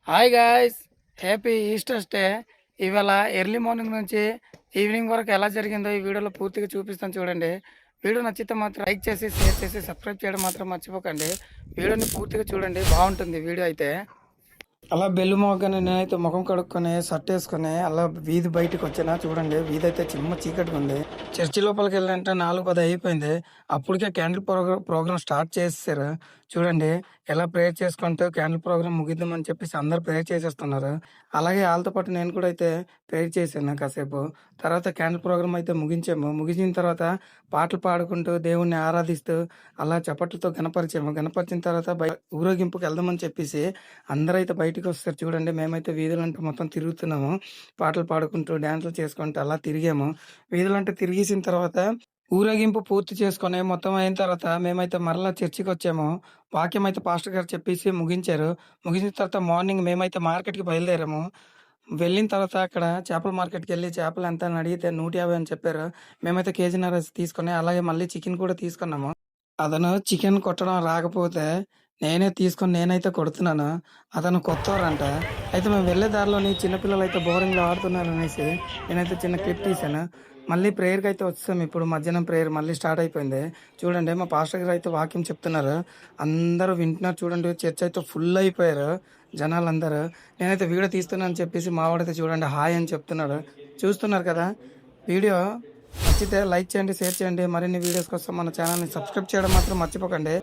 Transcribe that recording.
Hi guys, happy ఈస్టర్స్ day. ఇవాళ early morning నుంచి evening వరకు ఎలా జరిగిందో ఈ వీడియోలో పూర్తిగా చూపిస్తాను చూడండి. వీడియో నచ్చితే మాత్రం లైక్ చేసి షేర్ చేసి సబ్స్క్రైబ్ చేయడం మాత్రం మర్చిపోకండి. వీడియోని పూర్తిగా చూడండి, బాగుంటుంది వీడియో అయితే. అలా బెల్లు మోగగానే నేనైతే ముఖం కడుక్కొని షర్ట్ వేసుకొని అలా వీధి బయటకు వచ్చినా చూడండి. వీధి అయితే చిమ్మ చీకటిగా ఉంది. చర్చి లోపలికి వెళ్ళాలంటే 4:10 అయిపోయింది. అప్పటికే క్యాండిల్ ప్రోగ్రామ్ స్టార్ట్ చేసేసారు. చూడండి ఎలా ప్రేయర్ చేసుకుంటూ క్యాండిల్ ప్రోగ్రామ్ ముగిద్దామని చెప్పేసి అందరు ప్రేయర్ చేసేస్తున్నారు. అలాగే వాళ్ళతో పాటు నేను కూడా అయితే ప్రేయర్ చేశాను కాసేపు. తర్వాత క్యాండిల్ ప్రోగ్రామ్ అయితే ముగించాము. ముగించిన తర్వాత పాటలు పాడుకుంటూ దేవుణ్ణి ఆరాధిస్తూ అలా చప్పట్లతో గణపరిచాము. గణపరిచిన తర్వాత ఊరేగింపుకి వెళ్దామని చెప్పేసి అందరూ అయితే బయటకు వస్తారు. చూడండి మేమైతే వీధులంటే మొత్తం తిరుగుతున్నాము. పాటలు పాడుకుంటూ డ్యాన్సులు చేసుకుంటూ అలా తిరిగాము. వీధులంటే తిరిగేసిన తర్వాత ఊరేగింపు పూర్తి చేసుకొని మొత్తం అయిన తర్వాత మేమైతే మరలా చర్చికి వచ్చాము. వాక్యం అయితే పాస్టర్ గారు చెప్పేసి ముగించారు. ముగించిన తర్వాత మార్నింగ్ మేమైతే మార్కెట్కి బయలుదేరాము. వెళ్ళిన తర్వాత అక్కడ చేపల మార్కెట్కి వెళ్ళి చేపలు ఎంత అని అడిగితే 150 అని చెప్పారు. మేమైతే కేజీన్నర తీసుకొని అలాగే మళ్ళీ చికెన్ కూడా తీసుకున్నాము. అతను చికెన్ కొట్టడం రాకపోతే నేనైతే కొడుతున్నాను. అతను కొత్తోరంట. అయితే మేము వెళ్ళే దారిలోని చిన్నపిల్లలు అయితే బోరింగ్లో ఆడుతున్నారు అనేసి నేనైతే చిన్న క్లిప్ తీశాను. మళ్ళీ ప్రేయర్కి అయితే వచ్చాము. ఇప్పుడు మధ్యాహ్నం ప్రేయర్ మళ్ళీ స్టార్ట్ అయిపోయింది. చూడండి మా పాస్టర్ గారు అయితే వాక్యం చెప్తున్నారు. అందరూ వింటున్నారు. చూడండి చర్చ్ అయితే ఫుల్ అయిపోయారు జనాలందరూ. నేనైతే వీడియో తీస్తున్నాను అని చెప్పేసి మా వాడైతే చూడండి హాయ్ అని చెప్తున్నాడు. చూస్తున్నారు కదా వీడియో. నచ్చితే లైక్ చేయండి, షేర్ చేయండి. మరిన్ని వీడియోస్ కోసం మన ఛానల్ని సబ్స్క్రైబ్ చేయడం మాత్రం మర్చిపోకండి.